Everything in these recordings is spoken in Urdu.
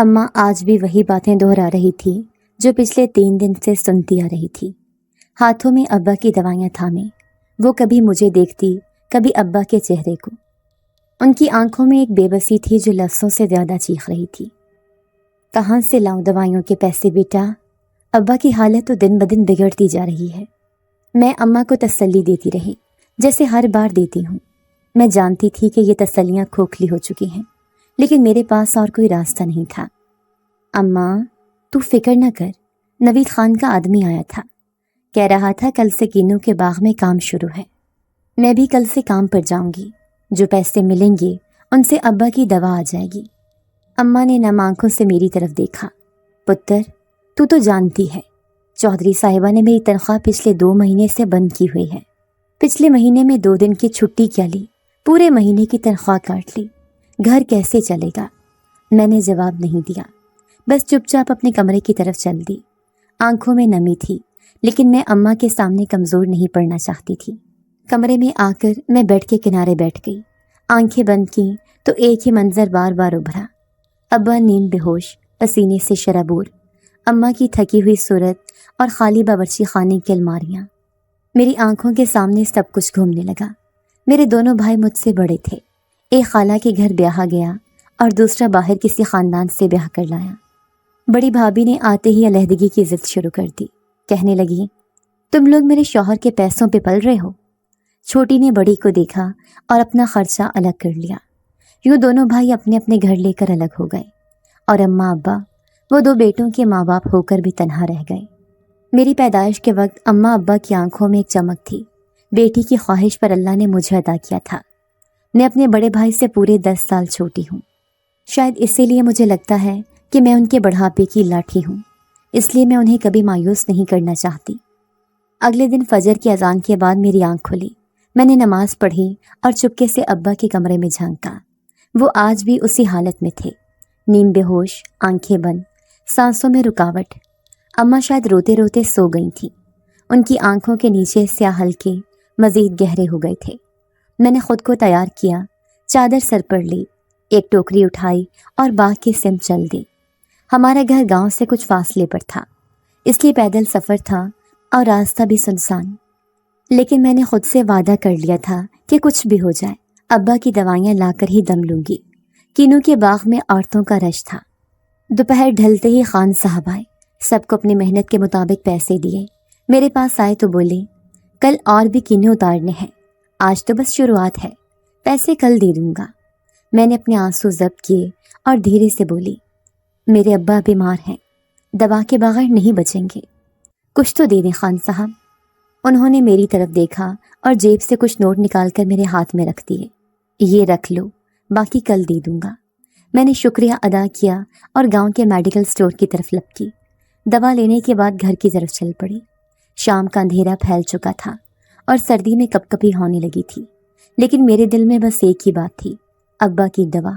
اماں آج بھی وہی باتیں دہرا رہی تھی جو پچھلے 3 دن سے سنتی آ رہی تھی۔ ہاتھوں میں ابا کی دوائیاں تھامے وہ کبھی مجھے دیکھتی، کبھی ابا کے چہرے کو۔ ان کی آنکھوں میں ایک بے بسی تھی جو لفظوں سے زیادہ چیخ رہی تھی۔ کہاں سے لاؤں دوائیوں کے پیسے بیٹا؟ ابا کی حالت تو دن بدن بگڑتی جا رہی ہے۔ میں اماں کو تسلی دیتی رہی، جیسے ہر بار دیتی ہوں۔ میں جانتی تھی کہ یہ تسلیاں کھوکھلی ہو چکی ہیں، لیکن میرے پاس اور کوئی راستہ نہیں تھا۔ اماں، تو فکر نہ کر، نوید خان کا آدمی آیا تھا، کہہ رہا تھا کل سے کینو کے باغ میں کام شروع ہے۔ میں بھی کل سے کام پر جاؤں گی، جو پیسے ملیں گے ان سے ابا کی دوا آ جائے گی۔ اماں نے نم آنکھوں سے میری طرف دیکھا۔ پتر، تو جانتی ہے چودھری صاحبہ نے میری تنخواہ پچھلے 2 مہینے سے بند کی ہوئی ہے۔ پچھلے مہینے میں 2 دن کی چھٹی کیا لی، پورے مہینے کی تنخواہ کاٹ لی۔ گھر کیسے چلے گا؟ میں نے جواب نہیں دیا، بس چپ چاپ اپنے کمرے کی طرف چل دی۔ آنکھوں میں نمی تھی، لیکن میں اماں کے سامنے کمزور نہیں پڑنا چاہتی تھی۔ کمرے میں آ کر میں بیڈ کے کنارے بیٹھ گئی، آنکھیں بند کی تو ایک ہی منظر بار بار ابھرا۔ ابا نیم بے ہوش، پسینے سے شرابور، اماں کی تھکی ہوئی صورت اور خالی باورچی خانے کی الماریاں۔ میری آنکھوں کے سامنے سب کچھ گھومنے لگا۔ میرے دونوں بھائی مجھ سے بڑے تھے، ایک خالہ کے گھر بیاہا گیا اور دوسرا باہر کسی خاندان سے بیاہ کر لایا۔ بڑی بھابھی نے آتے ہی علیحدگی کی ضد شروع کر دی، کہنے لگی، تم لوگ میرے شوہر کے پیسوں پہ پل رہے ہو۔ چھوٹی نے بڑی کو دیکھا اور اپنا خرچہ الگ کر لیا۔ یوں دونوں بھائی اپنے اپنے گھر لے کر الگ ہو گئے، اور اماں ابا، وہ 2 بیٹوں کے ماں باپ ہو کر بھی تنہا رہ گئے۔ میری پیدائش کے وقت اماں ابا کی آنکھوں میں ایک چمک تھی، بیٹی کی خواہش پر اللہ نے مجھے عطا کیا تھا۔ میں اپنے بڑے بھائی سے پورے 10 سال چھوٹی ہوں، شاید اسی لیے مجھے لگتا ہے کہ میں ان کے بڑھاپے کی لاٹھی ہوں، اس لیے میں انہیں کبھی مایوس نہیں کرنا چاہتی۔ اگلے دن فجر کی اذان کے بعد میری آنکھ کھلی، میں نے نماز پڑھی اور چپکے سے ابا کے کمرے میں جھانکا۔ وہ آج بھی اسی حالت میں تھے، نیم بے ہوش، آنکھیں بند، سانسوں میں رکاوٹ۔ اماں شاید روتے روتے سو گئی تھیں، ان کی آنکھوں کے نیچے سیاہ حلقے مزید گہرے ہو گئے تھے۔ میں نے خود کو تیار کیا، چادر سر پر لی، ایک ٹوکری اٹھائی اور باغ کی سمت چل دی۔ ہمارا گھر گاؤں سے کچھ فاصلے پر تھا، اس لیے پیدل سفر تھا اور راستہ بھی سنسان، لیکن میں نے خود سے وعدہ کر لیا تھا کہ کچھ بھی ہو جائے ابا کی دوائیاں لا کر ہی دم لوں گی۔ کینو کے باغ میں عورتوں کا رش تھا۔ دوپہر ڈھلتے ہی خان صاحب آئے، سب کو اپنی محنت کے مطابق پیسے دیے۔ میرے پاس آئے تو بولے، کل اور بھی کینے اتارنے ہیں، آج تو بس شروعات ہے، پیسے کل دے دوں گا۔ میں نے اپنے آنسو ضبط کیے اور دھیرے سے بولی، میرے ابا بیمار ہیں، دوا کے بغیر نہیں بچیں گے، کچھ تو دے دیں خان صاحب۔ انہوں نے میری طرف دیکھا اور جیب سے کچھ نوٹ نکال کر میرے ہاتھ میں رکھ دیے۔ یہ رکھ لو، باقی کل دے دوں گا۔ میں نے شکریہ ادا کیا اور گاؤں کے میڈیکل سٹور کی طرف لپکی۔ دوا لینے کے بعد گھر کی طرف چل پڑی۔ شام کا اندھیرا پھیل چکا تھا اور سردی میں کپ کپی ہونے لگی تھی، لیکن میرے دل میں بس ایک ہی بات تھی، ابا کی دوا۔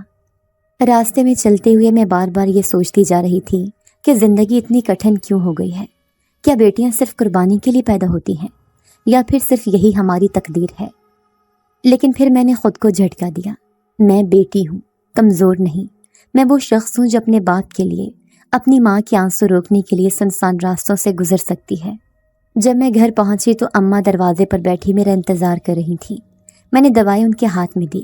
راستے میں چلتے ہوئے میں بار بار یہ سوچتی جا رہی تھی کہ زندگی اتنی کٹھن کیوں ہو گئی ہے؟ کیا بیٹیاں صرف قربانی کے لیے پیدا ہوتی ہیں، یا پھر صرف یہی ہماری تقدیر ہے؟ لیکن پھر میں نے خود کو جھٹکا دیا، میں بیٹی ہوں، کمزور نہیں۔ میں وہ شخص ہوں جو اپنے باپ کے لیے، اپنی ماں کے آنسو روکنے کے لیے سنسان راستوں سے گزر سکتی ہے۔ جب میں گھر پہنچی تو اماں دروازے پر بیٹھی میرا انتظار کر رہی تھیں۔ میں نے دوائی ان کے ہاتھ میں دی،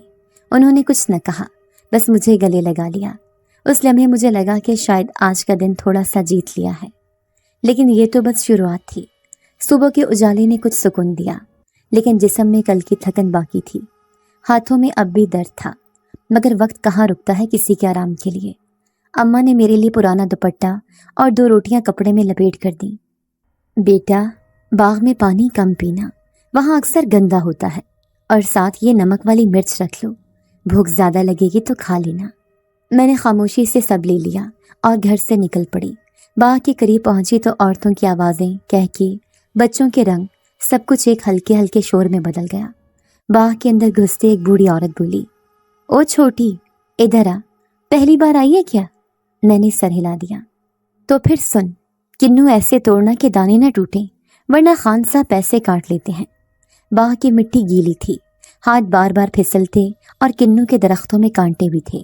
انہوں نے کچھ نہ کہا، بس مجھے گلے لگا لیا۔ اس لمحے مجھے لگا کہ شاید آج کا دن تھوڑا سا جیت لیا ہے، لیکن یہ تو بس شروعات تھی۔ صبح کے اجالے نے کچھ سکون دیا، لیکن جسم میں کل کی تھکن باقی تھی۔ ہاتھوں میں اب بھی درد تھا، مگر وقت کہاں رکتا ہے کسی کے آرام کے لیے۔ اماں نے میرے لیے پرانا دوپٹہ اور 2 روٹیاں کپڑے میں لپیٹ کر دیں۔ بیٹا، باغ میں پانی کم پینا، وہاں اکثر گندا ہوتا ہے، اور ساتھ یہ نمک والی مرچ رکھ لو، بھوک زیادہ لگے گی تو کھا لینا۔ میں نے خاموشی سے سب لے لیا اور گھر سے نکل پڑی۔ باغ کے قریب پہنچی تو عورتوں کی آوازیں، کہکے، بچوں کے رنگ، سب کچھ ایک ہلکے ہلکے شور میں بدل گیا۔ باغ کے اندر گھستے ایک بوڑھی عورت بولی، او چھوٹی، ادھر آ، پہلی بار آئی ہے کیا؟ میں نے سر ہلا دیا۔ تو پھر سن، کنو ایسے توڑنا کہ دانے نہ ٹوٹیں، ورنہ خان صاحب پیسے کاٹ لیتے ہیں۔ باغ کی مٹی گیلی تھی، ہاتھ بار بار پھسلتے اور کنو کے درختوں میں کانٹے بھی تھے۔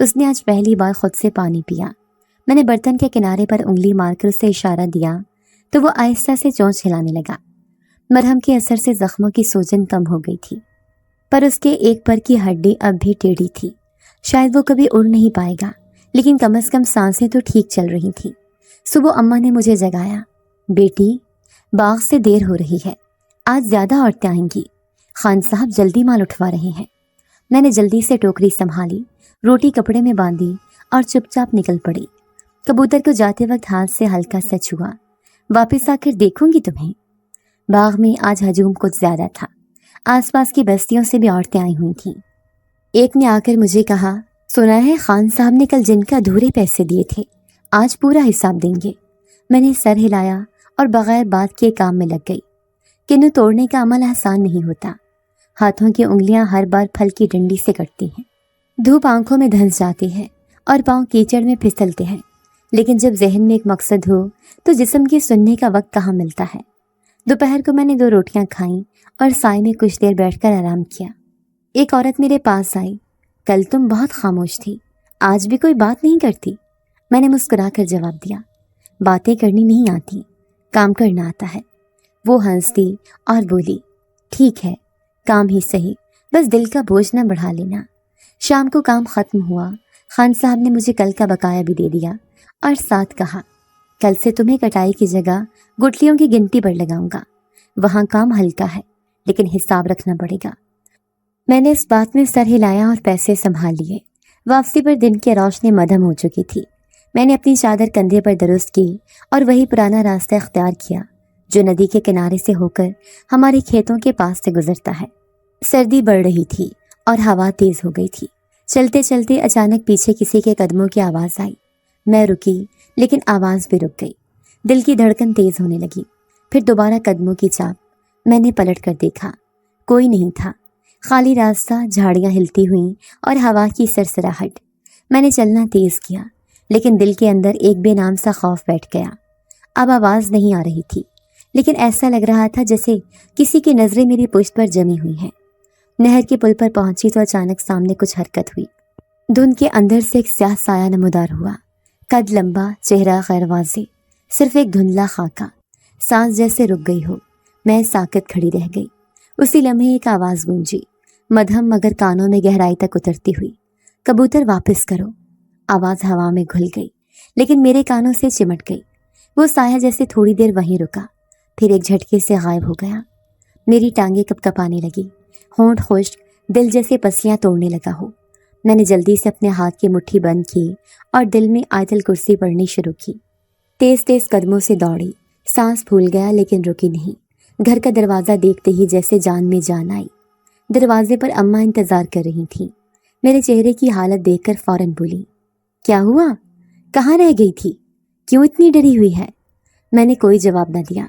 اس نے آج پہلی بار خود سے پانی پیا۔ میں نے برتن کے کنارے پر انگلی مار کر اسے اشارہ دیا تو وہ آہستہ سے چونچ ہلانے لگا۔ مرہم کے اثر سے زخموں کی سوجن کم ہو گئی تھی، پر اس کے ایک پر کی ہڈی اب بھی ٹیڑھی تھی۔ شاید وہ کبھی اڑ نہیں پائے گا، لیکن کم از کم سانسیں تو ٹھیک چل رہی تھیں۔ صبح اماں نے مجھے جگایا۔ بیٹی، باغ سے دیر ہو رہی ہے، آج زیادہ عورتیں آئیں گی، خان صاحب جلدی مال اٹھوا رہے ہیں۔ میں نے جلدی سے ٹوکری سنبھالی، روٹی کپڑے میں باندھی اور چپ چاپ نکل پڑی۔ کبوتر کو جاتے وقت ہاتھ سے ہلکا سا چھوا۔ واپس آ کر دیکھوں گی تمہیں۔ باغ میں آج ہجوم کچھ زیادہ تھا، آس پاس کی بستیوں سے بھی عورتیں آئی ہوئی تھیں۔ ایک نے آ کر مجھے کہا، سنا ہے خان صاحب نے کل جن کا ادھورے پیسے دیے تھے، آج پورا حساب دیں گے۔ میں نے سر ہلایا اور بغیر بات کے کام میں لگ گئی۔ کنو توڑنے کا عمل آسان نہیں ہوتا، ہاتھوں کی انگلیاں ہر بار پھل کی ڈنڈی سے کٹتی ہیں، دھوپ آنکھوں میں دھنس جاتی ہے اور پاؤں کیچڑ میں پھسلتے ہیں، لیکن جب ذہن میں ایک مقصد ہو تو جسم کی سننے کا وقت کہاں ملتا ہے۔ دوپہر کو میں نے 2 روٹیاں کھائیں اور سائے میں کچھ دیر بیٹھ کر آرام کیا۔ ایک عورت میرے پاس آئی۔ کل تم بہت خاموش تھی، آج بھی کوئی بات نہیں کرتی؟ میں نے مسکرا کر جواب دیا، باتیں کرنی نہیں آتی، کام کرنا آتا ہے۔ وہ ہنس دی اور بولی، ٹھیک ہے، کام ہی صحیح، بس دل کا بوجھ نہ بڑھا لینا۔ شام کو کام ختم ہوا۔ خان صاحب نے مجھے کل کا بقایا بھی دے دیا اور ساتھ کہا، کل سے تمہیں کٹائی کی جگہ گٹلیوں کی گنتی پر لگاؤں گا۔ وہاں کام ہلکا ہے، لیکن حساب رکھنا پڑے گا۔ میں نے اس بات میں سر ہلایا اور پیسے سنبھال لیے۔ واپسی پر دن کی روشنی مدھم ہو چکی تھی۔ میں نے اپنی چادر کندھے پر درست کی اور وہی پرانا راستہ اختیار کیا جو ندی کے کنارے سے ہو کر ہمارے کھیتوں کے پاس سے گزرتا ہے۔ سردی بڑھ رہی تھی اور ہوا تیز ہو گئی تھی۔ چلتے چلتے اچانک پیچھے کسی کے قدموں کی آواز آئی۔ میں رکی، لیکن آواز بھی رک گئی۔ دل کی دھڑکن تیز ہونے لگی۔ پھر دوبارہ قدموں کی چاپ۔ میں نے پلٹ کر دیکھا، کوئی نہیں تھا، خالی راستہ، جھاڑیاں ہلتی ہوئیں اور ہوا کی سرسراہٹ۔ میں نے چلنا تیز کیا، لیکن دل کے اندر ایک بے نام سا خوف بیٹھ گیا۔ اب آواز نہیں آ رہی تھی، لیکن ایسا لگ رہا تھا جیسے کسی کی نظریں میری پشت پر جمی ہوئی ہیں۔ نہر کے پل پر پہنچی تو اچانک سامنے کچھ حرکت ہوئی۔ دھند کے اندر سے ایک سیاہ سایہ نمودار ہوا، قد لمبا، چہرہ غیر واضح، صرف ایک دھندلا خاکہ۔ سانس جیسے رک گئی ہو۔ میں ساکت کھڑی رہ گئی۔ اسی لمحے ایک آواز گونجی، مدھم مگر کانوں میں گہرائی تک اترتی ہوئی، کبوتر واپس کرو۔ آواز ہوا میں گھل گئی، لیکن میرے کانوں سے چمٹ گئی۔ وہ سایہ جیسے تھوڑی دیر وہیں رکا، پھر ایک جھٹکے سے غائب ہو گیا۔ میری ٹانگیں کپ کپانے لگی، ہونٹ خشک، دل جیسے پسلیاں توڑنے لگا ہو۔ میں نے جلدی سے اپنے ہاتھ کی مٹھی بند کی اور دل میں آیت الکرسی پڑھنی شروع کی۔ تیز تیز قدموں سے دوڑی، سانس پھول گیا لیکن رکی نہیں۔ گھر کا دروازہ دیکھتے ہی جیسے جان میں جان آئی۔ دروازے پر اماں انتظار کر رہی تھیں۔ میرے چہرے کی حالت دیکھ کر فوراً بولی، کیا ہوا؟ کہاں رہ گئی تھی؟ کیوں اتنی ڈری ہوئی ہے؟ میں نے کوئی جواب نہ دیا،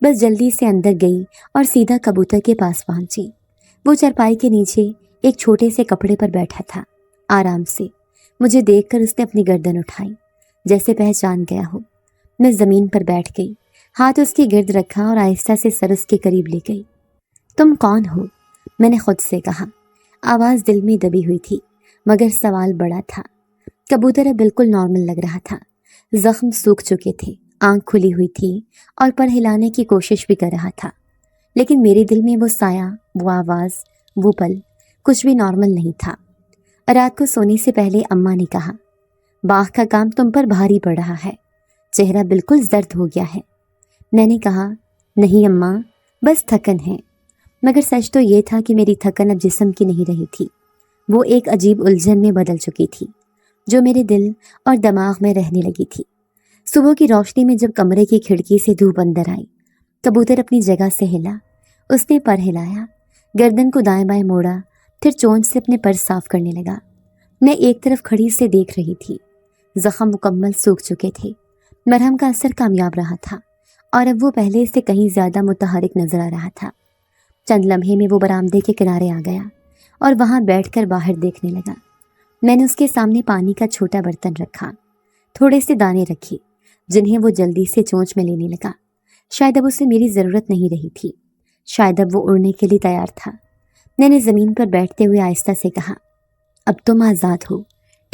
بس جلدی سے اندر گئی اور سیدھا کبوتر کے پاس پہنچی۔ وہ چرپائی کے نیچے ایک چھوٹے سے کپڑے پر بیٹھا تھا، آرام سے۔ مجھے دیکھ کر اس نے اپنی گردن اٹھائی، جیسے پہچان گیا ہو۔ میں زمین پر بیٹھ گئی، ہاتھ اس کی گرد رکھا اور آہستہ سے سر اس کے قریب لے گئی۔ تم کون ہو؟ میں نے خود سے کہا۔ آواز دل میں دبی ہوئی تھی، مگر سوال بڑا تھا۔ کبوتر اب بالکل نارمل لگ رہا تھا، زخم سوکھ چکے تھے، آنکھ کھلی ہوئی تھی اور پر ہلانے کی کوشش بھی کر رہا تھا، لیکن میرے دل میں وہ سایہ، وہ آواز، وہ پل، کچھ بھی نارمل نہیں تھا۔ رات کو سونے سے پہلے اماں نے کہا، باغ کا کام تم پر بھاری پڑ رہا ہے، چہرہ بالکل زرد ہو گیا ہے۔ میں نے کہا، نہیں اماں، بس تھکن ہے۔ مگر سچ تو یہ تھا کہ میری تھکن اب جسم کی نہیں رہی تھی، وہ ایک عجیب الجھن میں بدل چکی تھی جو میرے دل اور دماغ میں رہنے لگی تھی۔ صبح کی روشنی میں جب کمرے کی کھڑکی سے دھوپ اندر آئی، کبوتر اپنی جگہ سے ہلا۔ اس نے پر ہلایا، گردن کو دائیں بائیں موڑا، پھر چونچ سے اپنے پر صاف کرنے لگا۔ میں ایک طرف کھڑی سے دیکھ رہی تھی۔ زخم مکمل سوکھ چکے تھے، مرہم کا اثر کامیاب رہا تھا اور اب وہ پہلے سے کہیں زیادہ متحرک نظر آ رہا تھا۔ چند لمحے میں وہ برآمدے کے کنارے آ گیا اور وہاں بیٹھ کر باہر دیکھنے لگا۔ میں نے اس کے سامنے پانی کا چھوٹا برتن رکھا، تھوڑے سے دانے رکھے جنہیں وہ جلدی سے چونچ میں لینے لگا۔ شاید اب اسے میری ضرورت نہیں رہی تھی، شاید اب وہ اڑنے کے لیے تیار تھا۔ میں نے زمین پر بیٹھتے ہوئے آہستہ سے کہا، اب تم آزاد ہو،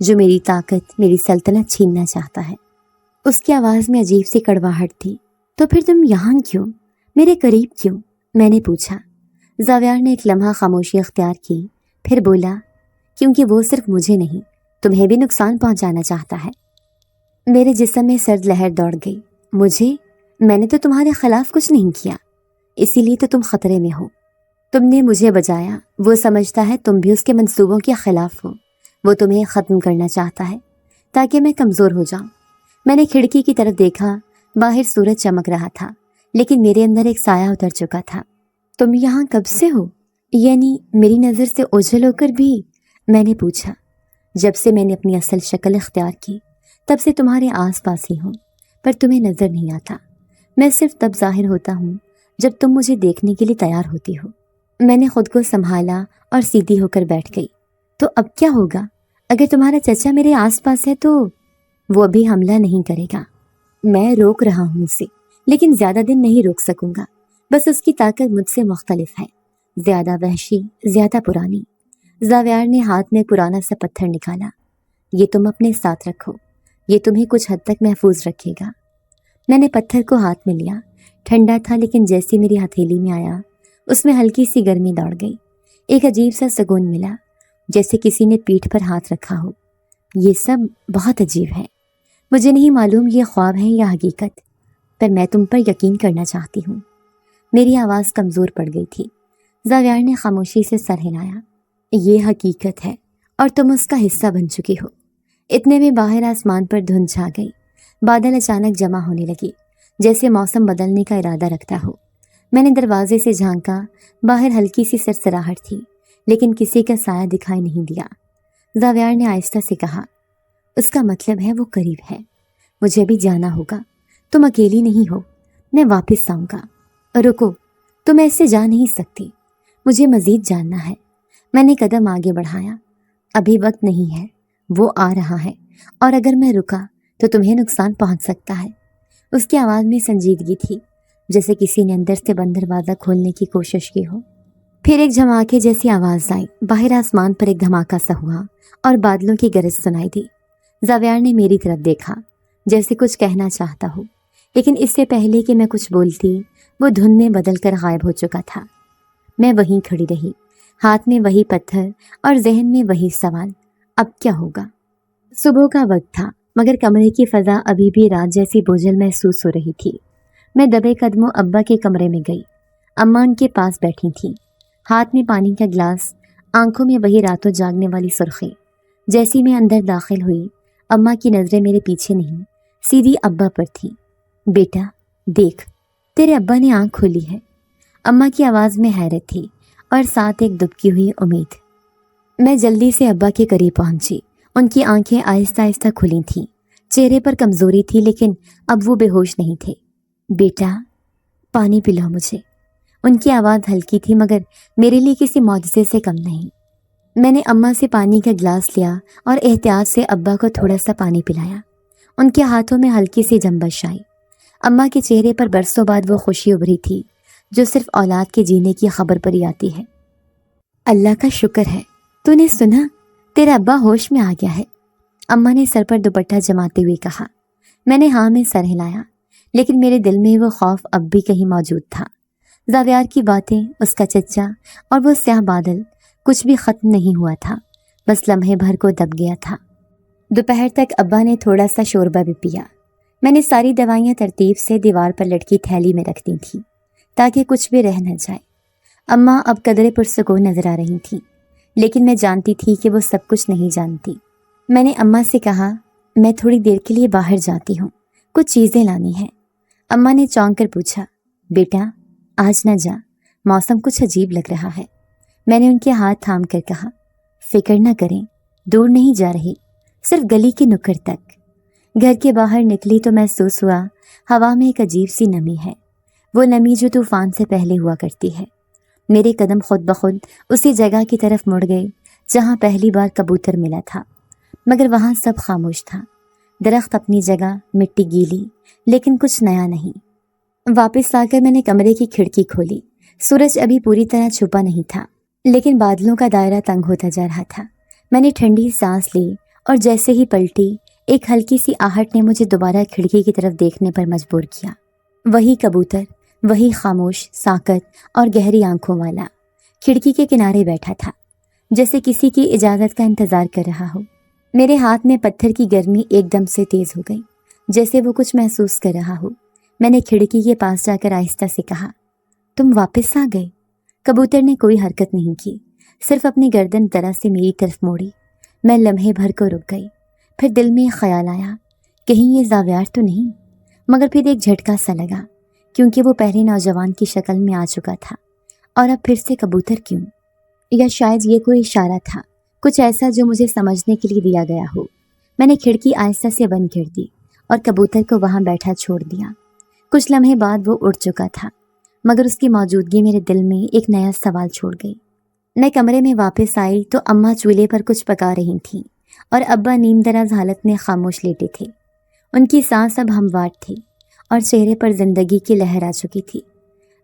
جو میری طاقت، میری سلطنت چھیننا چاہتا ہے۔ اس کی آواز میں عجیب سی کڑواہٹ تھی۔ تو پھر تم یہاں کیوں، میرے قریب کیوں؟ میں نے پوچھا۔ زاویار نے ایک لمحہ خاموشی اختیار کی، پھر بولا، کیونکہ وہ صرف مجھے نہیں، تمہیں بھی نقصان پہنچانا چاہتا ہے۔ میرے جسم میں سرد لہر دوڑ گئی۔ مجھے؟ میں نے تو تمہارے خلاف کچھ نہیں کیا، اسی لیے تو تم خطرے میں ہو۔ تم نے مجھے بچایا، وہ سمجھتا ہے تم بھی اس کے منصوبوں کے خلاف ہو۔ وہ تمہیں ختم کرنا چاہتا ہے تاکہ میں کمزور ہو جاؤں۔ میں نے کھڑکی کی طرف دیکھا، باہر سورج چمک رہا تھا، لیکن میرے اندر ایک سایہ اتر چکا تھا۔ تم یہاں کب سے ہو؟ یعنی میری نظر سے اوجھل ہو کر بھی؟ میں نے پوچھا۔ جب سے میں نے اپنی اصل شکل اختیار کی تب سے تمہارے آس پاس ہی ہوں، پر تمہیں نظر نہیں آتا۔ میں صرف تب ظاہر ہوتا ہوں جب تم مجھے دیکھنے کے لیے تیار ہوتی ہو۔ میں نے خود کو سنبھالا اور سیدھی ہو کر بیٹھ گئی۔ تو اب کیا ہوگا؟ اگر تمہارا چچا میرے آس پاس ہے تو وہ ابھی حملہ نہیں کرے گا۔ میں روک رہا ہوں اسے، لیکن زیادہ دن نہیں روک سکوں گا۔ بس اس کی طاقت مجھ سے مختلف ہے، زیادہ وحشی، زیادہ پرانی۔ زاویار نے ہاتھ میں پرانا سا پتھر نکالا۔ یہ تم اپنے ساتھ رکھو، یہ تمہیں کچھ حد تک محفوظ رکھے گا۔ میں نے پتھر کو ہاتھ میں لیا۔ ٹھنڈا تھا، لیکن جیسی میری ہتھیلی میں آیا اس میں ہلکی سی گرمی دوڑ گئی۔ ایک عجیب سا سکون ملا، جیسے کسی نے پیٹھ پر ہاتھ رکھا ہو۔ یہ سب بہت عجیب ہے۔ مجھے نہیں معلوم یہ خواب ہے یا حقیقت، پر میں تم پر یقین کرنا چاہتی ہوں۔ میری آواز کمزور پڑ گئی تھی۔ زاویار نے خاموشی سے سر ہلایا۔ یہ حقیقت ہے اور تم اس کا حصہ بن چکی ہو۔ اتنے میں باہر آسمان پر دھند چھا گئی۔ بادل اچانک جمع ہونے لگی، جیسے موسم بدلنے کا ارادہ رکھتا ہو۔ میں نے دروازے سے جھانکا، باہر ہلکی سی سرسراہٹ تھی، لیکن کسی کا سایہ دکھائی نہیں دیا۔ زاویار نے آہستہ سے کہا، اس کا مطلب ہے وہ قریب ہے۔ مجھے بھی جانا ہوگا، تم اکیلی نہیں ہو، میں واپس آؤں گا۔ رکو، تم ایسے جا نہیں سکتی، مجھے مزید جاننا ہے۔ میں نے قدم آگے بڑھایا۔ ابھی وقت نہیں ہے، وہ آ رہا ہے، اور اگر میں رکا تو تمہیں نقصان پہنچ سکتا ہے۔ اس کی آواز میں سنجیدگی تھی، جیسے کسی نے اندر سے بند دروازہ کھولنے کی کوشش کی ہو۔ پھر ایک دھماکے جیسی آواز آئی۔ باہر آسمان پر ایک دھماکہ سا ہوا اور بادلوں کی گرج سنائی دی۔ زاویار نے میری طرف دیکھا، جیسے کچھ کہنا چاہتا ہو، لیکن اس سے پہلے کہ میں کچھ بولتی وہ دھند میں بدل کر غائب ہو چکا تھا۔ میں وہیں کھڑی رہی، ہاتھ میں وہی پتھر اور ذہن میں وہی سوال، اب کیا ہوگا؟ صبح کا وقت تھا، مگر کمرے کی فضا ابھی بھی رات جیسی بوجھل محسوس ہو رہی تھی۔ میں دبے قدموں ابا کے کمرے میں گئی۔ اماں ان کے پاس بیٹھی تھیں، ہاتھ میں پانی کا گلاس، آنکھوں میں وہی راتوں جاگنے والی سرخی۔ جیسی میں اندر داخل ہوئی، اماں کی نظریں میرے پیچھے نہیں، سیدھی ابا پر تھیں۔ بیٹا دیکھ، تیرے ابا نے آنکھ کھولی ہے۔ اماں کی آواز میں حیرت تھی اور ساتھ ایک دبکی ہوئی امید۔ میں جلدی سے ابا کے قریب پہنچی۔ ان کی آنکھیں آہستہ آہستہ کھلی تھیں، چہرے پر کمزوری تھی، لیکن اب وہ بے ہوش نہیں تھے۔ بیٹا پانی پلاؤ مجھے۔ ان کی آواز ہلکی تھی، مگر میرے لیے کسی معجزے سے کم نہیں۔ میں نے اماں سے پانی کا گلاس لیا اور احتیاط سے ابا کو تھوڑا سا پانی پلایا۔ ان کے ہاتھوں میں ہلکی سی جنبش آئی۔ اماں کے چہرے پر برسوں بعد وہ خوشی ابھری تھی جو صرف اولاد کے جینے کی خبر پر ہی آتی ہے۔ اللہ کا شکر ہے، تو نے سنا؟ تیرا ابا ہوش میں آ گیا ہے، اماں نے سر پر دوپٹہ جماتے ہوئے کہا۔ میں نے ہاں میں سر ہلایا، لیکن میرے دل میں وہ خوف اب بھی کہیں موجود تھا۔ زاویار کی باتیں، اس کا چچا اور وہ سیاہ بادل، کچھ بھی ختم نہیں ہوا تھا، بس لمحے بھر کو دب گیا تھا۔ دوپہر تک ابا نے تھوڑا سا شوربہ بھی پیا۔ میں نے ساری دوائیاں ترتیب سے دیوار پر لٹکی تھیلی میں رکھ دی تھیں تاکہ کچھ بھی رہ نہ جائے۔ اماں اب قدرے پرسکون نظر آ رہی تھیں، لیکن میں جانتی تھی کہ وہ سب کچھ نہیں جانتی۔ میں نے اماں سے کہا، میں تھوڑی دیر کے لیے باہر جاتی ہوں، کچھ چیزیں لانی ہیں۔ اماں نے چونک کر پوچھا، بیٹا آج نہ جا، موسم کچھ عجیب لگ رہا ہے۔ میں نے ان کے ہاتھ تھام کر کہا، فکر نہ کریں، دور نہیں جا رہی، صرف گلی کے نکڑ تک۔ گھر کے باہر نکلی تو محسوس ہوا ہوا میں ایک عجیب سی نمی ہے، وہ نمی جو طوفان سے پہلے ہوا کرتی ہے۔ میرے قدم خود بخود اسی جگہ کی طرف مڑ گئے جہاں پہلی بار کبوتر ملا تھا، مگر وہاں سب خاموش تھا۔ درخت اپنی جگہ، مٹی گیلی، لیکن کچھ نیا نہیں۔ واپس آ کر میں نے کمرے کی کھڑکی کھولی۔ سورج ابھی پوری طرح چھپا نہیں تھا، لیکن بادلوں کا دائرہ تنگ ہوتا جا رہا تھا۔ میں نے ٹھنڈی سانس لی اور جیسے ہی پلٹی ایک ہلکی سی آہٹ نے مجھے دوبارہ کھڑکی کی طرف دیکھنے پر مجبور کیا۔ وہی کبوتر، وہی خاموش، ساکت اور گہری آنکھوں والا کھڑکی کے کنارے بیٹھا تھا، جیسے کسی کی اجازت کا انتظار کر رہا ہو۔ میرے ہاتھ میں پتھر کی گرمی ایک دم سے تیز ہو گئی، جیسے وہ کچھ محسوس کر رہا ہو۔ میں نے کھڑکی کے پاس جا کر آہستہ سے کہا، تم واپس آ گئے؟ کبوتر نے کوئی حرکت نہیں کی، صرف اپنی گردن ذرا سے میری طرف موڑی۔ میں لمحے بھر کو رک گئی، پھر دل میں ایک خیال آیا، کہیں یہ زاویار تو نہیں؟ مگر پھر ایک جھٹکا سا لگا، کیونکہ وہ پہلے نوجوان کی شکل میں آ چکا تھا، اور اب پھر سے کبوتر کیوں؟ یا شاید یہ کوئی اشارہ تھا، کچھ ایسا جو مجھے سمجھنے کے لیے دیا گیا ہو۔ میں نے کھڑکی آہستہ سے بند کر دی اور کبوتر کو وہاں بیٹھا چھوڑ دیا۔ کچھ لمحے بعد وہ اڑ چکا تھا، مگر اس کی موجودگی میرے دل میں ایک نیا سوال چھوڑ گئی۔ میں کمرے میں واپس آئی تو اماں چولہے پر کچھ پکا رہی تھیں اور ابا نیم دراز حالت میں خاموش لیٹے تھے۔ ان کی سانس اب ہموار تھی اور چہرے پر زندگی کی لہر آ چکی تھی۔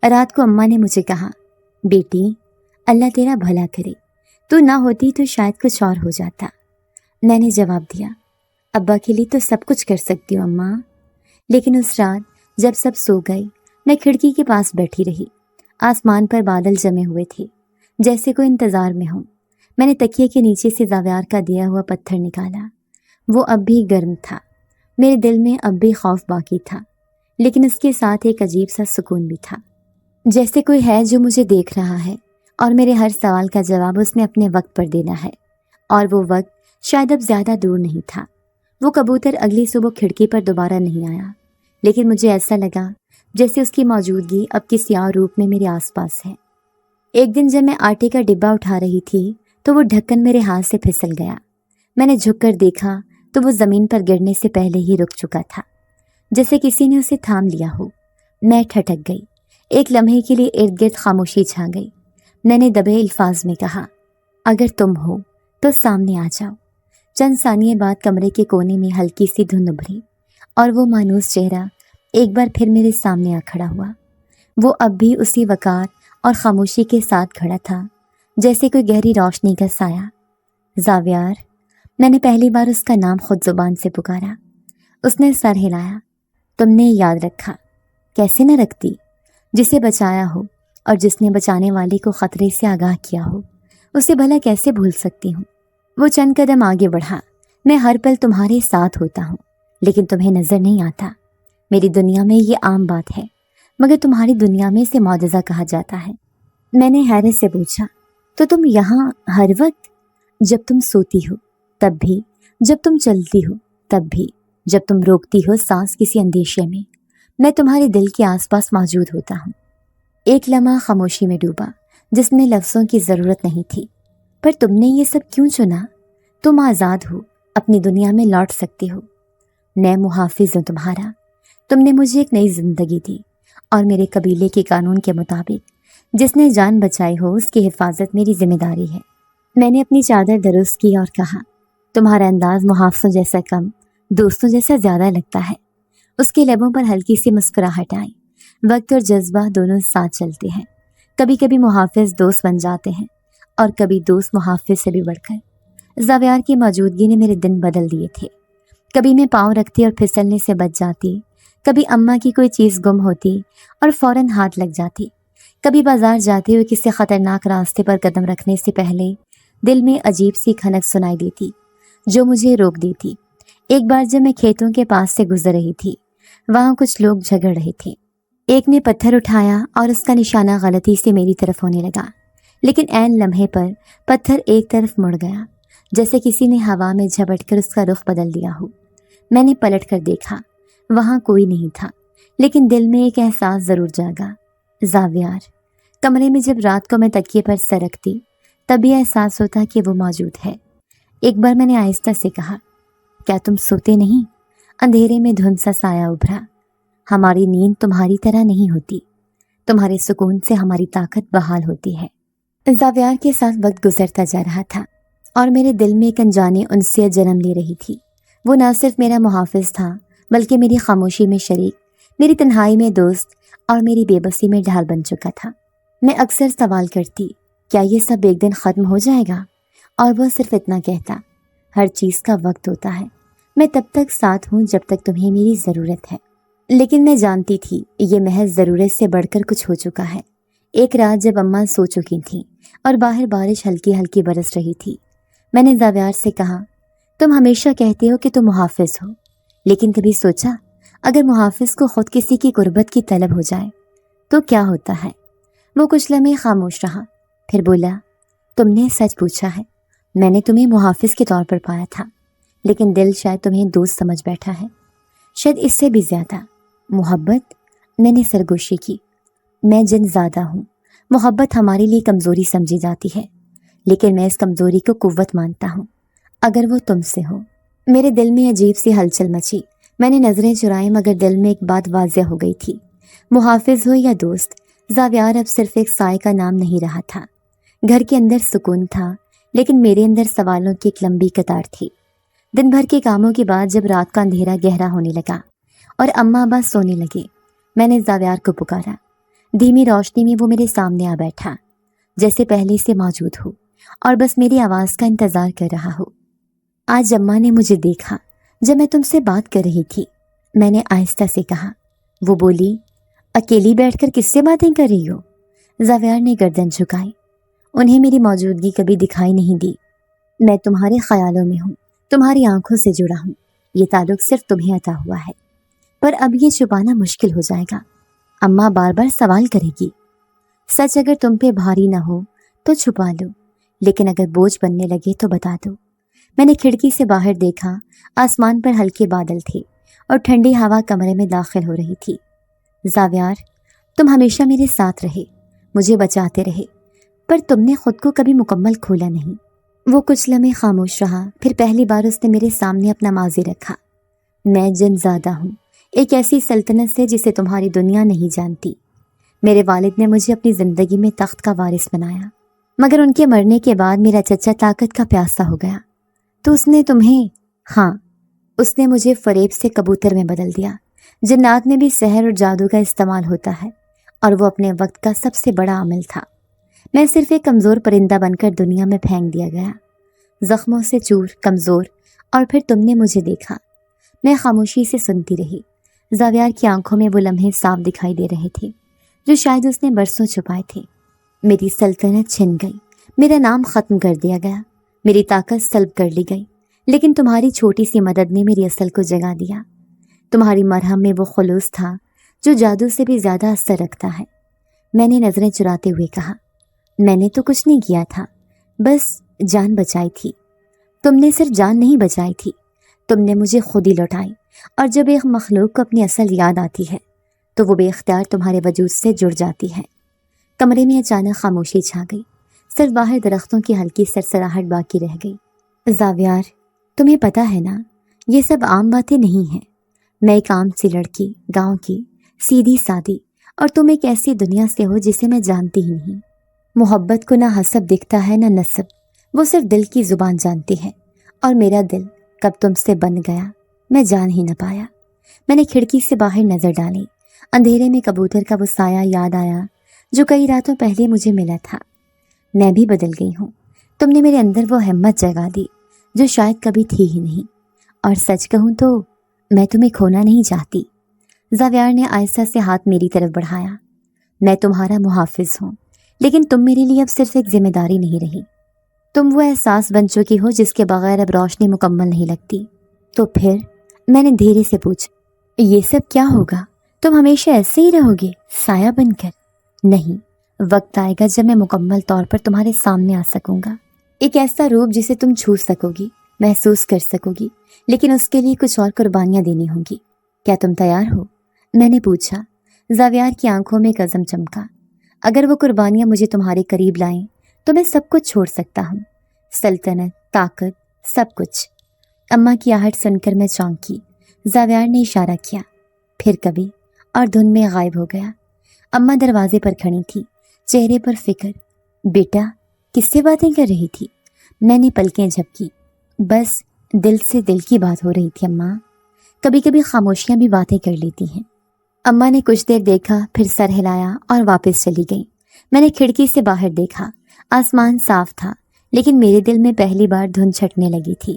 رات کو اماں نے مجھے کہا، بیٹی اللہ تیرا بھلا کرے، تو نہ ہوتی تو شاید کچھ اور ہو جاتا۔ میں نے جواب دیا، ابا کے لیے تو سب کچھ کر سکتی ہوں اماں۔ لیکن اس رات جب سب سو گئے، میں کھڑکی کے پاس بیٹھی رہی۔ آسمان پر بادل جمے ہوئے تھے، جیسے کوئی انتظار میں ہوں۔ میں نے تکیے کے نیچے سے زاویار کا دیا ہوا پتھر نکالا۔ وہ اب بھی گرم تھا، میرے دل میں اب بھی خوف باقی تھا، لیکن اس کے ساتھ ایک عجیب سا سکون بھی تھا، جیسے کوئی ہے جو مجھے دیکھ رہا ہے اور میرے ہر سوال کا جواب اس نے اپنے وقت پر دینا ہے۔ اور وہ وقت شاید اب زیادہ دور نہیں تھا۔ وہ کبوتر اگلی صبح کھڑکی پر دوبارہ نہیں آیا، لیکن مجھے ایسا لگا جیسے اس کی موجودگی اب کسی اور روپ میں میرے آس پاس ہے۔ ایک دن جب میں آٹے کا ڈبہ اٹھا رہی تھی تو وہ ڈھکن میرے ہاتھ سے پھسل گیا۔ میں نے جھک کر دیکھا تو وہ زمین پر گرنے سے پہلے ہی رک چکا تھا، جیسے کسی نے اسے تھام لیا ہو۔ میں ٹھٹک گئی، ایک لمحے کے لیے ارد گرد خاموشی چھا گئی۔ میں نے دبے الفاظ میں کہا، اگر تم ہو تو سامنے آ جاؤ۔ چند ثانیے بعد کمرے کے کونے میں ہلکی سی دھند ابھری اور وہ مانوس چہرہ ایک بار پھر میرے سامنے آ کھڑا ہوا۔ وہ اب بھی اسی وقار اور خاموشی کے ساتھ کھڑا تھا، جیسے کوئی گہری روشنی کا سایہ۔ زاویار، میں نے پہلی بار اس کا نام خود زبان سے پکارا۔ اس نے سر ہلایا۔ تم نے یاد رکھا؟ کیسے نہ رکھتی؟ جسے بچایا ہو اور جس نے بچانے والے کو خطرے سے آگاہ کیا ہو، اسے بھلا کیسے بھول سکتی ہوں؟ وہ چند قدم آگے بڑھا۔ میں ہر پل تمہارے ساتھ ہوتا ہوں، لیکن تمہیں نظر نہیں آتا۔ میری دنیا میں یہ عام بات ہے، مگر تمہاری دنیا میں اسے معجزہ کہا جاتا ہے۔ میں نے حیرت سے پوچھا، تو تم یہاں ہر وقت؟ جب تم سوتی ہو تب بھی، جب تم چلتی ہو تب بھی، جب تم روکتی ہو سانس کسی اندیشے میں تمہارے دل کے آس پاس موجود ہوتا ہوں۔ ایک لمحہ خاموشی میں ڈوبا، جس میں لفظوں کی ضرورت نہیں تھی۔ پر تم نے یہ سب کیوں چنا؟ تم آزاد ہو، اپنی دنیا میں لوٹ سکتی ہو۔ میں محافظ ہوں تمہارا۔ تم نے مجھے ایک نئی زندگی دی، اور میرے قبیلے کے قانون کے مطابق جس نے جان بچائی ہو اس کی حفاظت میری ذمہ داری ہے۔ میں نے اپنی چادر درست کی اور کہا، تمہارا انداز محافظوں جیسا کم، دوستوں جیسا زیادہ لگتا ہے۔ اس کے لبوں پر ہلکی سی مسکراہٹ آئی۔ وقت اور جذبہ دونوں ساتھ چلتے ہیں۔ کبھی کبھی محافظ دوست بن جاتے ہیں، اور کبھی دوست محافظ سے بھی بڑھ کر۔ زاویار کی موجودگی نے میرے دن بدل دیے تھے۔ کبھی میں پاؤں رکھتی اور پھسلنے سے بچ جاتی، کبھی اماں کی کوئی چیز گم ہوتی اور فوراً ہاتھ لگ جاتی، کبھی بازار جاتے ہوئے کسی خطرناک راستے پر قدم رکھنے سے پہلے دل میں عجیب سی کھنک سنائی دیتی جو مجھے روک دیتی۔ ایک بار جب میں کھیتوں کے پاس سے گزر رہی تھی، وہاں کچھ لوگ جھگڑ رہے تھے۔ ایک نے پتھر اٹھایا اور اس کا نشانہ غلطی سے میری طرف ہونے لگا، لیکن عین لمحے پر پتھر ایک طرف مڑ گیا، جیسے کسی نے ہوا میں جھپٹ کر اس کا رخ بدل دیا ہو۔ میں نے پلٹ کر دیکھا، وہاں کوئی نہیں تھا، لیکن دل میں ایک احساس ضرور جاگا، زاویار۔ کمرے میں جب رات کو میں تکیے پر سر رکھتی، تب یہ احساس ہوتا کہ وہ موجود ہے۔ ایک بار میں نے آہستہ سے کہا، کیا تم سوتے نہیں؟ اندھیرے میں دھند سا سایہ ابھرا۔ ہماری نیند تمہاری طرح نہیں ہوتی، تمہارے سکون سے ہماری طاقت بحال ہوتی ہے۔ زاویار کے ساتھ وقت گزرتا جا رہا تھا، اور میرے دل میں ایک انجانی انسیت جنم لے رہی تھی۔ وہ نہ صرف میرا محافظ تھا، بلکہ میری خاموشی میں شریک، میری تنہائی میں دوست، اور میری بے بسی میں ڈھال بن چکا تھا۔ میں اکثر سوال کرتی، کیا یہ سب ایک دن ختم ہو جائے گا؟ اور وہ صرف اتنا کہتا، ہر چیز کا وقت ہوتا ہے، میں تب تک ساتھ ہوں جب تک تمہیں میری ضرورت ہے۔ لیکن میں جانتی تھی یہ محض ضرورت سے بڑھ کر کچھ ہو چکا ہے۔ ایک رات جب اماں سو چکی تھیں اور باہر بارش ہلکی ہلکی برس رہی تھی، میں نے زاویار سے کہا، تم ہمیشہ کہتے ہو کہ تم محافظ ہو، لیکن کبھی سوچا اگر محافظ کو خود کسی کی قربت کی طلب ہو جائے تو کیا ہوتا ہے؟ وہ کچھ لمحے خاموش رہا، پھر بولا، تم نے سچ پوچھا ہے، میں نے تمہیں محافظ کے طور پر پایا تھا، لیکن دل شاید تمہیں دوست سمجھ بیٹھا ہے، شاید اس سے بھی زیادہ۔ محبت؟ میں نے سرگوشی کی، میں جن زیادہ ہوں۔ محبت ہمارے لیے کمزوری سمجھی جاتی ہے، لیکن میں اس کمزوری کو قوت مانتا ہوں اگر وہ تم سے ہو۔ میرے دل میں عجیب سی ہلچل مچی، میں نے نظریں چرائیں مگر دل میں ایک بات واضح ہو گئی تھی، محافظ ہو یا دوست، زاویار اب صرف ایک سائے کا نام نہیں رہا تھا۔ گھر کے اندر سکون تھا، لیکن میرے اندر سوالوں کی ایک لمبی قطار تھی۔ دن بھر کے کاموں کے بعد جب رات کا اندھیرا گہرا ہونے لگا اور اماں ابا سونے لگے، میں نے زاویار کو پکارا۔ دھیمی روشنی میں وہ میرے سامنے آ بیٹھا، جیسے پہلے سے موجود ہو اور بس میری آواز کا انتظار کر رہا ہو۔ آج اماں نے مجھے دیکھا جب میں تم سے بات کر رہی تھی، میں نے آہستہ سے کہا۔ وہ بولی، اکیلی بیٹھ کر کس سے باتیں کر رہی ہو؟ زاویار نے گردن جھکائی، انہیں میری موجودگی کبھی دکھائی نہیں دی۔ میں تمہارے خیالوں میں ہوں، تمہاری آنکھوں سے جڑا ہوں، یہ تعلق صرف تمہیں عطا ہوا ہے، پر اب یہ چھپانا مشکل ہو جائے گا۔ اماں بار بار سوال کرے گی، سچ اگر تم پہ بھاری نہ ہو تو چھپا لو، لیکن اگر بوجھ بننے لگے تو بتا دو۔ میں نے کھڑکی سے باہر دیکھا، آسمان پر ہلکے بادل تھے اور ٹھنڈی ہوا کمرے میں داخل ہو رہی تھی۔ زاویار، تم ہمیشہ میرے ساتھ رہے، مجھے بچاتے رہے، پر تم نے خود کو کبھی مکمل کھولا نہیں۔ وہ کچھ لمحے خاموش رہا، پھر پہلی بار اس نے میرے سامنے اپنا ماضی رکھا۔ میں جن زادہ ہوں، ایک ایسی سلطنت سے جسے تمہاری دنیا نہیں جانتی۔ میرے والد نے مجھے اپنی زندگی میں تخت کا وارث بنایا، مگر ان کے مرنے کے بعد میرا چچا طاقت کا پیاسا ہو گیا، تو اس نے تمہیں، ہاں، اس نے مجھے فریب سے کبوتر میں بدل دیا۔ جنات میں بھی سحر اور جادو کا استعمال ہوتا ہے، اور وہ اپنے وقت کا سب سے بڑا عمل تھا۔ میں صرف ایک کمزور پرندہ بن کر دنیا میں پھینک دیا گیا، زخموں سے چور، کمزور، اور پھر تم نے مجھے دیکھا۔ میں خاموشی سے سنتی رہی۔ زاویار کی آنکھوں میں وہ لمحے صاف دکھائی دے رہے تھے جو شاید اس نے برسوں چھپائے تھے۔ میری سلطنت چھن گئی، میرا نام ختم کر دیا گیا، میری طاقت سلب کر لی گئی، لیکن تمہاری چھوٹی سی مدد نے میری اصل کو جگا دیا۔ تمہاری مرہم میں وہ خلوص تھا جو جادو سے بھی زیادہ اثر رکھتا ہے۔ میں نے نظریں چراتے ہوئے کہا، میں نے تو کچھ نہیں کیا تھا، بس جان بچائی تھی۔ تم نے صرف جان نہیں بچائی تھی، تم نے مجھے خود ہی لوٹائی، اور جب ایک مخلوق کو اپنی اصل یاد آتی ہے تو وہ بے اختیار تمہارے وجود سے جڑ جاتی ہے۔ کمرے میں اچانک خاموشی چھا گئی، صرف باہر درختوں کی ہلکی سرسراہٹ باقی رہ گئی۔ زاویار، تمہیں پتہ ہے نا، یہ سب عام باتیں نہیں ہیں۔ میں ایک عام سی لڑکی، گاؤں کی، سیدھی سادی، اور تم ایک ایسی دنیا سے ہو جسے میں جانتی ہی نہیں۔ محبت کو نہ حسب دکھتا ہے نہ نسب، وہ صرف دل کی زبان جانتی ہے، اور میرا دل کب تم سے بن گیا میں جان ہی نہ پایا۔ میں نے کھڑکی سے باہر نظر ڈالی، اندھیرے میں کبوتر کا وہ سایہ یاد آیا جو کئی راتوں پہلے مجھے ملا تھا۔ میں بھی بدل گئی ہوں، تم نے میرے اندر وہ ہمت جگا دی جو شاید کبھی تھی ہی نہیں، اور سچ کہوں تو میں تمہیں کھونا نہیں چاہتی۔ زاویار نے آہستہ سے ہاتھ میری طرف بڑھایا۔ میں تمہارا محافظ ہوں، لیکن تم میرے لیے اب صرف ایک ذمہ داری نہیں رہی، تم وہ احساس بن چکی ہو جس کے بغیر اب روشنی مکمل نہیں لگتی۔ تو پھر؟ میں نے دھیرے سے پوچھا، یہ سب کیا ہوگا؟ تم ہمیشہ ایسے ہی رہو گے، سایہ بن کر؟ نہیں، وقت آئے گا جب میں مکمل طور پر تمہارے سامنے آ سکوں گا، ایک ایسا روپ جسے تم چھو سکو گی، محسوس کر سکو گی، لیکن اس کے لیے کچھ اور قربانیاں دینی ہوں گی۔ کیا تم تیار ہو؟ میں نے پوچھا۔ زاویار کی آنکھوں میں ایک عزم چمکا۔ اگر وہ قربانیاں مجھے تمہارے قریب لائیں تو میں سب کچھ چھوڑ سکتا ہوں، سلطنت، طاقت، سب کچھ۔ اماں کی آہٹ سن کر میں چونکی۔ زاویار نے اشارہ کیا، پھر کبھی، اور دھن میں غائب ہو گیا۔ اماں دروازے پر کھڑی تھی، چہرے پر فکر۔ بیٹا، کس سے باتیں کر رہی تھی؟ میں نے پلکیں جھپکی۔ بس دل سے دل کی بات ہو رہی تھی اماں، کبھی کبھی خاموشیاں بھی باتیں کر لیتی ہیں۔ اماں نے کچھ دیر دیکھا، پھر سر ہلایا اور واپس چلی گئی۔ میں نے کھڑکی سے باہر دیکھا، آسمان صاف تھا، لیکن میرے دل میں پہلی بار دھند چھٹنے لگی تھی۔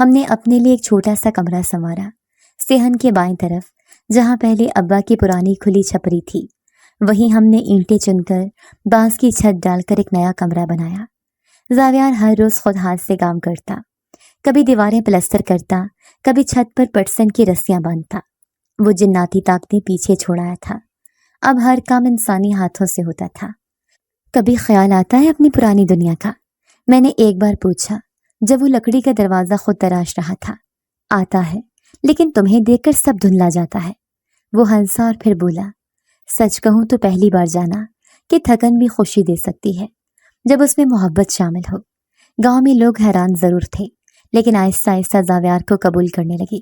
ہم نے اپنے لیے ایک چھوٹا سا کمرہ سنوارا۔ صحن کے بائیں طرف جہاں پہلے ابا کی پرانی کھلی چھپری تھی، وہیں ہم نے اینٹیں چن کر بانس کی چھت ڈال کر ایک نیا کمرہ بنایا۔ زاویار ہر روز خود ہاتھ سے کام کرتا، کبھی دیواریں پلستر کرتا، کبھی چھت پر پٹسن کی رسیاں باندھتا۔ وہ جناتی طاقتیں پیچھے چھوڑایا تھا، اب ہر کام انسانی ہاتھوں سے ہوتا تھا۔ کبھی خیال آتا ہے اپنی پرانی دنیا کا؟ میں نے ایک بار پوچھا جب وہ لکڑی کا دروازہ خود تراش رہا تھا۔ آتا ہے، لیکن تمہیں دیکھ کر سب دھندلا جاتا ہے۔ وہ ہنسا اور پھر بولا، سچ کہوں تو پہلی بار جانا کہ تھکن بھی خوشی دے سکتی ہے جب اس میں محبت شامل ہو۔ گاؤں میں لوگ حیران ضرور تھے، لیکن آہستہ آہستہ زاویار کو قبول کرنے لگے۔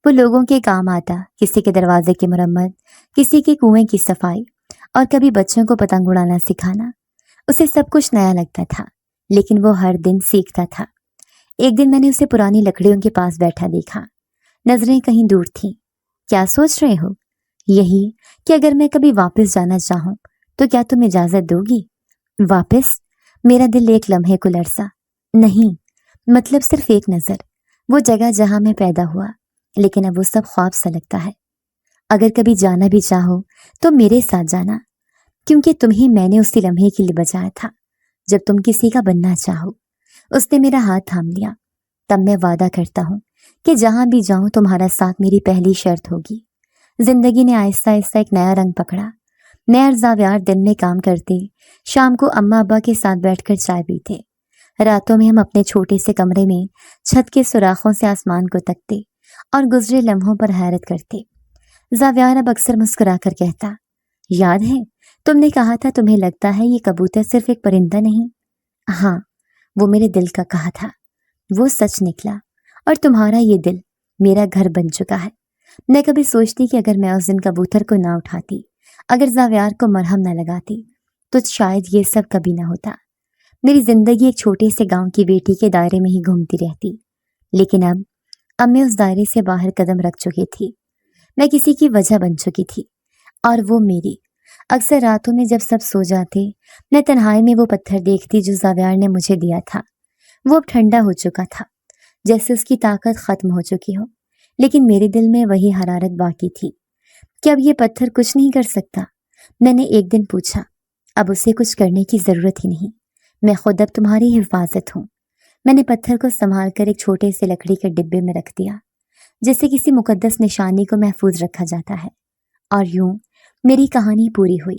وہ لوگوں کے کام آتا، کسی کے دروازے کی مرمت، کسی کے کنویں کی صفائی، اور کبھی بچوں کو پتنگ اڑانا سکھانا۔ اسے سب کچھ نیا لگتا تھا، لیکن وہ ہر دن سیکھتا تھا۔ ایک دن میں نے اسے پرانی لکڑیوں کے پاس بیٹھا دیکھا، نظریں کہیں دور تھیں۔ کیا سوچ رہے ہو؟ یہی کہ اگر میں کبھی واپس جانا چاہوں تو کیا تم اجازت دو گی؟ واپس؟ میرا دل ایک لمحے کو لرزا۔ نہیں، مطلب صرف ایک نظر، وہ جگہ جہاں میں پیدا ہوا، لیکن اب وہ سب خواب سا لگتا ہے۔ اگر کبھی جانا بھی چاہو تو میرے ساتھ جانا، کیونکہ تمہیں میں نے اسی لمحے کے لیے بچایا تھا جب تم کسی کا بننا چاہو۔ اس نے میرا ہاتھ تھام لیا۔ تب میں وعدہ کرتا ہوں کہ جہاں بھی جاؤں تمہارا ساتھ میری پہلی شرط ہوگی۔ زندگی نے آہستہ آہستہ ایک نیا رنگ پکڑا۔ میں اور زاویار دن میں کام کرتے، شام کو اماں ابا کے ساتھ بیٹھ کر چائے پیتے۔ راتوں میں ہم اپنے چھوٹے سے کمرے میں چھت کے سوراخوں سے آسمان کو تکتے اور گزرے لمحوں پر حیرت کرتے۔ زاویار اب اکثر مسکرا کر کہتا، یاد ہے تم نے کہا تھا تمہیں لگتا ہے یہ کبوتر صرف ایک پرندہ نہیں؟ ہاں، وہ میرے دل کا کہا تھا، وہ سچ نکلا، اور تمہارا یہ دل میرا گھر بن چکا ہے۔ میں کبھی سوچتی کہ اگر میں اس دن کبوتر کو نہ اٹھاتی، اگر زاویار کو مرہم نہ لگاتی، تو شاید یہ سب کبھی نہ ہوتا۔ میری زندگی ایک چھوٹے سے گاؤں کی بیٹی کے دائرے میں ہی گھومتی رہتی، لیکن اب میں اس دائرے سے باہر قدم رکھ چکی تھی۔ میں کسی کی وجہ بن چکی تھی، اور وہ میری۔ اکثر راتوں میں جب سب سو جاتے، میں تنہائی میں وہ پتھر دیکھتی جو زاویار نے مجھے دیا تھا۔ وہ اب ٹھنڈا ہو چکا تھا، جیسے اس کی طاقت ختم ہو چکی ہو، لیکن میرے دل میں وہی حرارت باقی تھی کہ اب یہ پتھر کچھ نہیں کر سکتا۔ میں نے ایک دن پوچھا، اب اسے کچھ کرنے کی ضرورت ہی نہیں، میں خود اب تمہاری حفاظت ہوں۔ میں نے پتھر کو سنبھال کر ایک چھوٹے سے لکڑی کے ڈبے میں رکھ دیا، جیسے کسی مقدس نشانی کو محفوظ رکھا جاتا ہے۔ اور یوں میری کہانی پوری ہوئی۔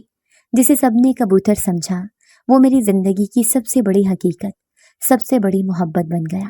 جسے سب نے کبوتر سمجھا، وہ میری زندگی کی سب سے بڑی حقیقت، سب سے بڑی محبت بن گیا۔